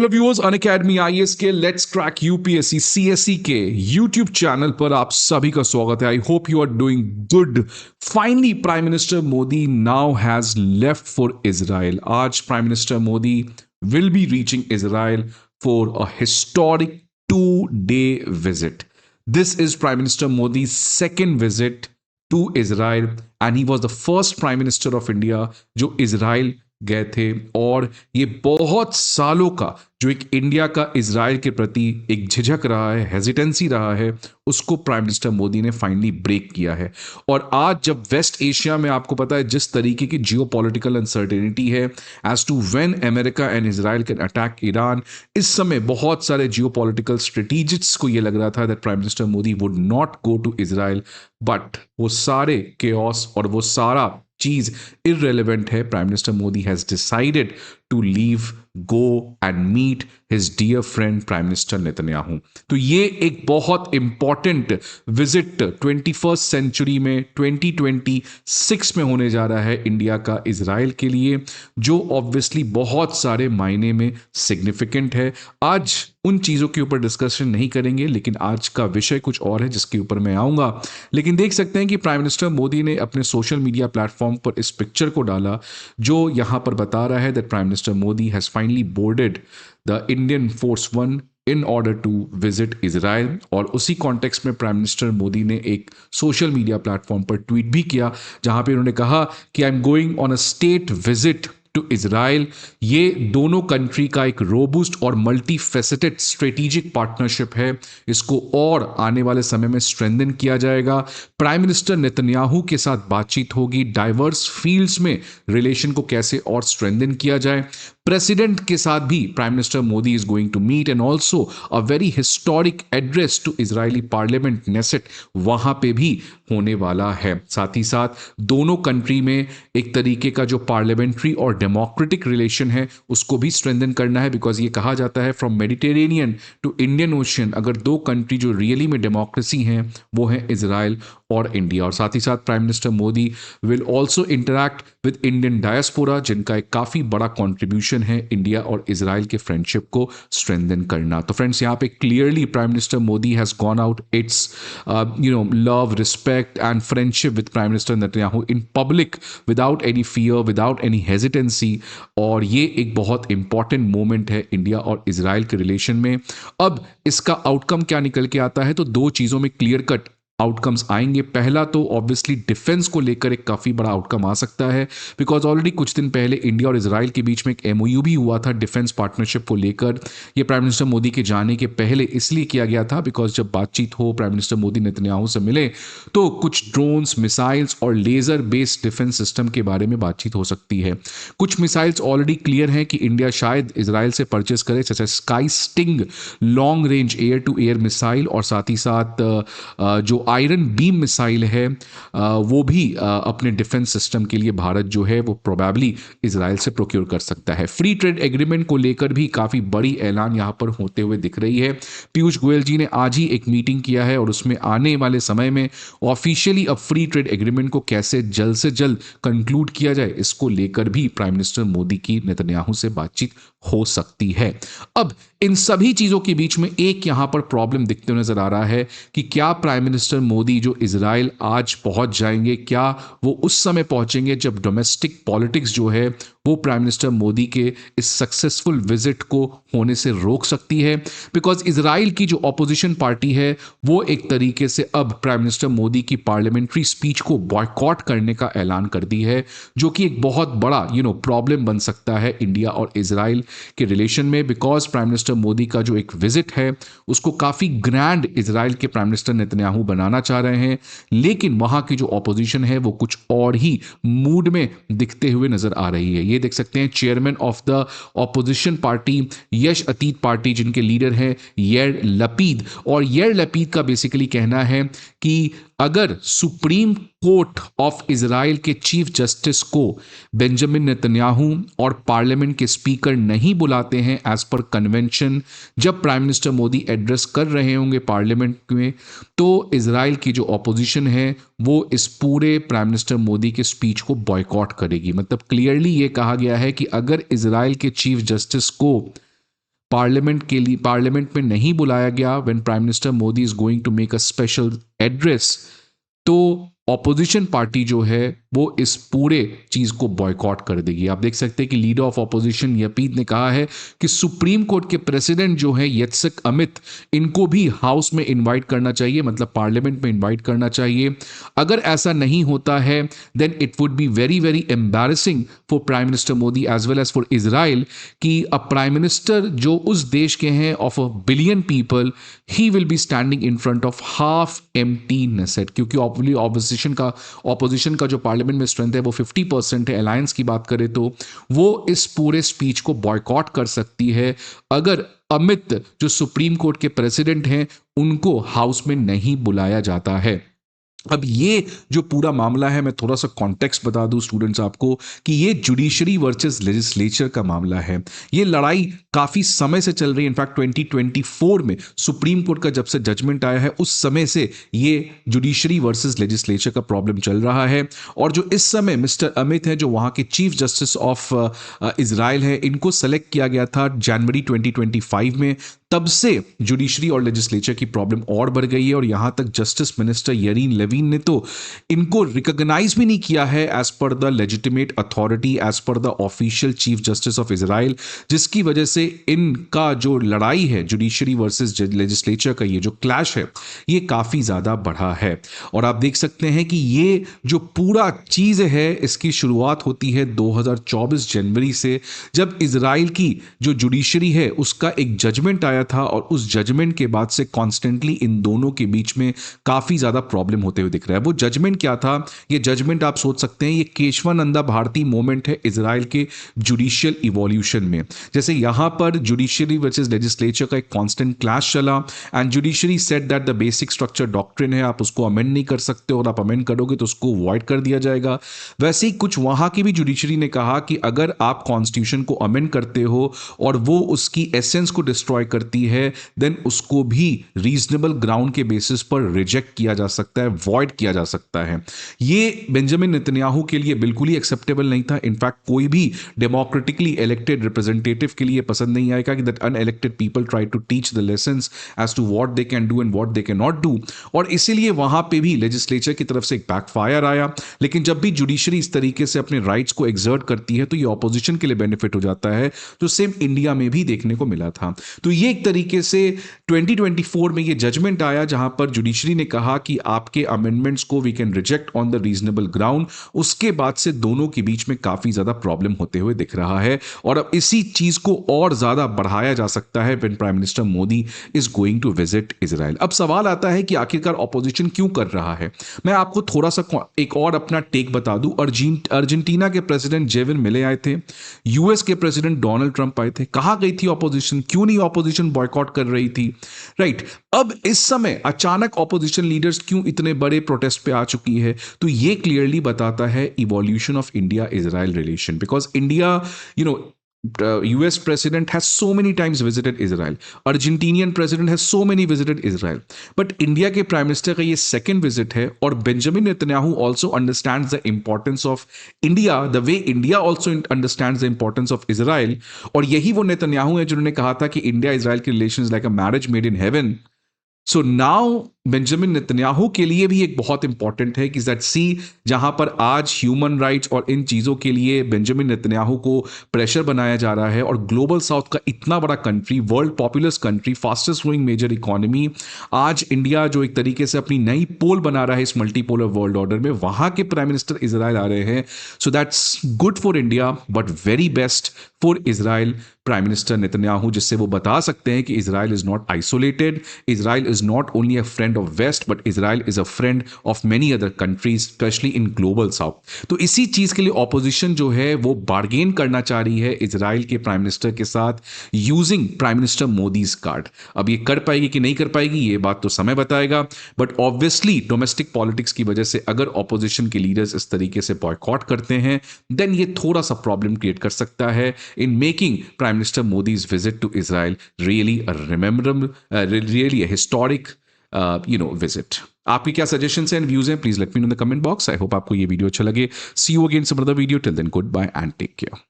Hello viewers, Unacademy IAS के let's crack UPSC CSC के YouTube channel पर आप सभी का स्वागत है। I hope you are doing good. Finally prime minister Modi now has left for Israel. आज prime minister Modi will be reaching Israel for a historic 2-day visit. This is Prime Minister Modi's second visit to Israel and he was the first Prime Minister of India जो Israel गए थे। और ये बहुत सालों का जो एक इंडिया का इजराइल के प्रति एक झिझक रहा है, हेजिटेंसी रहा है, उसको प्राइम मिनिस्टर मोदी ने फाइनली ब्रेक किया है। और आज जब वेस्ट एशिया में आपको पता है जिस तरीके की जियो पॉलिटिकल अनसर्टेनिटी है as to when America and Israel can attack Iran, इस समय बहुत सारे जियो पॉलिटिकल स्ट्रेटेजिस्ट्स को यह लग रहा था that prime minister Modi would not go to Israel, but वो सारे केओस और वो सारा चीज इररेलेवेंट है। Prime minister Modi has decided to leave, go and meet his dear friend prime minister Netanyahu. तो ये एक बहुत इंपॉर्टेंट विजिट 21st सेंचुरी में 2026 में होने जा रहा है इंडिया का इजराइल के लिए, जो ऑब्वियसली बहुत सारे मायने में सिग्निफिकेंट है। आज उन चीज़ों के ऊपर डिस्कशन नहीं करेंगे, लेकिन आज का विषय कुछ और है जिसके ऊपर मैं आऊँगा। लेकिन देख सकते हैं कि प्राइम मिनिस्टर मोदी ने अपने सोशल मीडिया प्लेटफॉर्म पर इस पिक्चर को डाला जो यहाँ पर बता रहा है that prime minister Modi has finally boarded the Indian force 1 in order to visit Israel. और उसी कॉन्टेक्स्ट में प्राइम मिनिस्टर मोदी ने एक सोशल मीडिया प्लेटफॉर्म पर ट्वीट भी किया जहाँ पे उन्होंने कहा कि I am going on a state visit to Israel. ये दोनों कंट्री का एक रोबुस्ट और मल्टी फेसेटेड स्ट्रेटेजिक पार्टनरशिप है, इसको और आने वाले समय में स्ट्रेंथन किया जाएगा। प्राइम मिनिस्टर नेतन्याहू के साथ बातचीत होगी, डाइवर्स फील्ड्स में रिलेशन को कैसे और स्ट्रेंथन किया जाए। प्रेसिडेंट के साथ भी prime minister Modi is going to meet and also a very historic address to Israeli parliament Knesset वहां पे भी होने वाला है। साथ ही साथ दोनों कंट्री में एक तरीके का जो पार्लियामेंट्री और डेमोक्रेटिक रिलेशन है उसको भी स्ट्रेंथन करना है, बिकॉज ये कहा जाता है from Mediterranean to Indian ocean अगर दो कंट्री जो रियली में डेमोक्रेसी हैं वो है इजराइल और इंडिया। और साथ ही साथ prime minister Modi will also interact with Indian diaspora, जिनका एक काफ़ी बड़ा कॉन्ट्रीब्यूशन है इंडिया और इजराइल के फ्रेंडशिप को स्ट्रेंथन करना। तो फ्रेंड्स, यहाँ पे clearly prime minister Modi has gone out it's love, respect and friendship with prime minister Netanyahu in public without any fear, without any hesitancy. और ये एक बहुत इंपॉर्टेंट मोमेंट है इंडिया और इजराइल के रिलेशन में। अब इसका आउटकम क्या निकल के आता है, तो दो चीज़ों में क्लियर कट आउटकम्स आएंगे। पहला तो ऑब्वियसली डिफेंस को लेकर एक काफ़ी बड़ा आउटकम आ सकता है, बिकॉज ऑलरेडी कुछ दिन पहले इंडिया और इजराइल के बीच में एक एमओयू भी हुआ था डिफेंस पार्टनरशिप को लेकर। ये प्राइम मिनिस्टर मोदी के जाने के पहले इसलिए किया गया था बिकॉज जब बातचीत हो, प्राइम मिनिस्टर मोदी नेतन्याहू से मिले तो कुछ ड्रोन्स, मिसाइल्स और लेजर बेस्ड डिफेंस सिस्टम के बारे में बातचीत हो सकती है। कुछ मिसाइल्स ऑलरेडी क्लियर हैं कि इंडिया शायद इजराइल से परचेस करे, जैसे Sky Sting long range air to air missile, और साथ ही साथ जो आयरन बीम मिसाइल है वो भी अपने डिफेंस सिस्टम के लिए भारत जो है वो प्रोबेबली इजराइल से प्रोक्योर कर सकता है। फ्री ट्रेड एग्रीमेंट को लेकर भी काफ़ी बड़ी ऐलान यहाँ पर होते हुए दिख रही है। पीयूष गोयल जी ने आज ही एक मीटिंग किया है और उसमें आने वाले समय में ऑफिशियली अब फ्री ट्रेड एग्रीमेंट को कैसे जल्द से जल्द कंक्लूड किया जाए, इसको लेकर भी प्राइम मिनिस्टर मोदी की नेतन्याहू से बातचीत हो सकती है। अब इन सभी चीज़ों के बीच में एक यहाँ पर प्रॉब्लम दिखते हुए नजर आ रहा है कि क्या प्राइम मिनिस्टर मोदी जो इजराइल आज पहुंच जाएंगे, क्या वो उस समय पहुंचेंगे जब डोमेस्टिक पॉलिटिक्स जो है वो प्राइम मिनिस्टर मोदी के इस सक्सेसफुल विजिट को होने से रोक सकती है। बिकॉज इजराइल की जो ऑपोजिशन पार्टी है वो एक तरीके से अब प्राइम मिनिस्टर मोदी की पार्लियामेंट्री स्पीच को बॉयकॉट करने का ऐलान कर दी है, जो कि एक बहुत बड़ा प्रॉब्लम बन सकता है इंडिया और इजराइल के रिलेशन में। बिकॉज प्राइम मिनिस्टर मोदी का जो एक विजिट है उसको काफ़ी ग्रैंड इजराइल के प्राइम मिनिस्टर नेतन्याहू बनाना चाह रहे हैं, लेकिन वहां की जो ऑपोजिशन है वो कुछ और ही मूड में दिखते हुए नजर आ रही है। ये देख सकते हैं chairman of the opposition party Yesh Atid party, जिनके लीडर हैं यार लपीद। और यार लपीद का बेसिकली कहना है कि अगर सुप्रीम कोर्ट ऑफ इजराइल के चीफ जस्टिस को बेंजामिन नेतन्याहू और पार्लियामेंट के स्पीकर नहीं बुलाते हैं एज पर कन्वेंशन, जब प्राइम मिनिस्टर मोदी एड्रेस कर रहे होंगे पार्लियामेंट में, तो इजराइल की जो ऑपोजिशन है वो इस पूरे प्राइम मिनिस्टर मोदी के स्पीच को बॉयकॉट करेगी। मतलब क्लियरली ये कहा गया है कि अगर इजराइल के चीफ जस्टिस को पार्लियामेंट में नहीं बुलाया गया when prime minister Modi is going to make a special address, तो ऑपोजिशन पार्टी जो है वो इस पूरे चीज को बॉयकॉट कर देगी। आप देख सकते हैं कि लीडर ऑफ ऑपोजिशन यपीत ने कहा है कि सुप्रीम कोर्ट के प्रेसिडेंट जो है यत्सक अमित, इनको भी हाउस में इनवाइट करना चाहिए, मतलब पार्लियामेंट में इनवाइट करना चाहिए। अगर ऐसा नहीं होता है then it would be very very embarrassing for prime minister Modi as well as for Israel कि अ प्राइम मिनिस्टर जो उस देश के हैं of a billion people, he will be standing in front of half empty Knesset, क्योंकि opposition का जो parliament में स्ट्रेंथ है वो 50% है। अलायंस की बात करें तो वो इस पूरे स्पीच को बॉयकॉट कर सकती है अगर अमित जो सुप्रीम कोर्ट के प्रेसिडेंट हैं उनको हाउस में नहीं बुलाया जाता है। अब ये जो पूरा मामला है, मैं थोड़ा सा कॉन्टेक्स्ट बता दूं स्टूडेंट्स आपको कि ये जुडिशरी वर्सेस लेजिस्लेचर का मामला है। ये लड़ाई काफी समय से चल रही है। इनफैक्ट 2024 में सुप्रीम कोर्ट का जब से जजमेंट आया है उस समय से ये जुडिशरी वर्सेस लेजिस्लेचर का प्रॉब्लम चल रहा है। और जो इस समय मिस्टर अमित है जो वहां के चीफ जस्टिस ऑफ इजराइल है, इनको सेलेक्ट किया गया था जनवरी 2025 में। तब से जुडिशरी और लेजिस्लेचर की प्रॉब्लम और बढ़ गई है और यहां तक जस्टिस मिनिस्टर यरीन लेविन ने तो इनको रिकॉग्नाइज भी नहीं किया है as per the legitimate authority, as per the official chief justice of Israel, जिसकी वजह से इनका जो लड़ाई है जुडिशरी वर्सेस लेजिस्लेचर का, ये जो क्लैश है ये काफी ज्यादा बढ़ा है। और आप देख सकते हैं कि ये जो पूरा चीज है इसकी शुरुआत होती है 2024 जनवरी से, जब इजराइल की जो जुडिशरी है उसका एक जजमेंट आया था और उस जजमेंट के बाद से कॉन्स्टेंटली इन दोनों के बीच में काफी ज्यादा प्रॉब्लम होते हुए दिख रहा है। वो जजमेंट क्या था? ये जजमेंट आप सोच सकते हैं ये केशवानंदा भारती मोमेंट है इजराइल के जुडिशियल इवोल्यूशन में। जैसे यहां पर जुडिशरी वर्सेस लेजिस्लेचर का एक कांस्टेंट क्लैश चला and judiciary said that the basic structure doctrine है, आप उसको अमेंड नहीं कर सकते और आप अमेंड करोगे तो उसको वॉइड कर दिया जाएगा। वैसे ही कुछ वहां की भी जुडिशरी ने कहा कि अगर आप कॉन्स्टिट्यूशन को अमेंड करते हो और वो उसकी एसेंस को डिस्ट्रॉय करती है देन उसको भी रीजनेबल ग्राउंड के बेसिस पर रिजेक्ट किया जा सकता है, वॉइड किया जा सकता है। ये बेंजामिन नेतन्याहू के लिए बिल्कुल ही एक्सेप्टेबल नहीं था। इनफैक्ट कोई भी डेमोक्रेटिकली इलेक्टेड रिप्रेजेंटेटिव के लिए पसंद नहीं आएगा कि that unelected people try to teach the lessons as to what they can do and what they can not do. और इसीलिए वहां पे भी लेजिस्लेचर की तरफ से एक बैकफायर आया। लेकिन जब भी जुडिशरी इस तरीके से अपने राइट्स को एक्सर्ट करती है तो ये ऑपोजिशन के लिए बेनिफिट हो जाता है, जो सेम इंडिया में भी देखने को मिला था। तो ये एक तरीके से 2024 में ये जजमेंट आया जहां पर जुडिशरी ने कहा कि आपके अमेंडमेंट्स को we can reject on the reasonable ground. उसके बाद से दोनों के बीच में काफी ज्यादा प्रॉब्लम होते हुए दिख रहा है और अब इसी चीज को और ज्यादा बढ़ाया जा सकता है when prime minister Modi is going to visit Israel. अब सवाल आता है कि आखिरकार ऑपोजिशन क्यों कर रहा है। मैं आपको थोड़ा सा एक और अपना टेक बता दूं। अर्जेंटीना के प्रेसिडेंट जेविन मिले आए थे, यूएस के प्रेसिडेंट डोनाल्ड ट्रंप आए थे। कहां गई थी ऑपोजिशन? क्यों नहीं ऑपोजिशन बॉयकॉट कर रही थी? राइट। अब इस समय अचानक ऑपोजिशन लीडर्स क्यों इतने बड़े प्रोटेस्ट पे आ चुकी है? तो ये क्लियरली बताता है evolution of India Israel relation, because India US president has so many times visited Israel. Argentinian president has so many visited Israel. But India के prime minister का ये second visit है और Benjamin Netanyahu also understands the importance of India the way India also understands the importance of Israel. और यही वो Netanyahu है जिन्होंने कहा था कि India Israel की relations like a marriage made in heaven. So now Benjamin Netanyahu के लिए भी एक बहुत इंपॉर्टेंट है कि दैट सी, जहां पर आज ह्यूमन राइट्स और इन चीजों के लिए बेंजामिन नेतन्याहू को प्रेशर बनाया जा रहा है और ग्लोबल साउथ का इतना बड़ा country, world populous country, fastest growing major economy, आज इंडिया जो एक तरीके से अपनी नई पोल बना रहा है इस मल्टीपोलर वर्ल्ड ऑर्डर में, वहां के प्राइम मिनिस्टर इजराइल आ रहे हैं। So that's good for India but very best for Israel prime minister Netanyahu, जिससे वो बता सकते हैं कि Israel is not isolated, Israel is not only a friend of west but Israel is a friend of many other countries specially in global south. तो इसी चीज के लिए ऑपोजिशन जो है वो बार्गेन करना चाह रही है इजराइल के प्राइम मिनिस्टर के साथ using prime minister Modi's card. अब ये कर पाएगी कि नहीं कर पाएगी ये बात तो समय बताएगा, बट ऑब्वियसली डोमेस्टिक पॉलिटिक्स की वजह से अगर ऑपोजिशन के लीडर्स इस तरीके से बॉयकॉट करते हैं देन ये थोड़ा सा प्रॉब्लम क्रिएट कर सकता है in making Prime Minister Modi's visit to Israel really a really a historic, visit. आपकी क्या सजेशंस एंड व्यूज हैं? Please let me know in the comment box. I hope आपको ये वीडियो अच्छा लगे। See you again some other video. Till then goodbye and take care.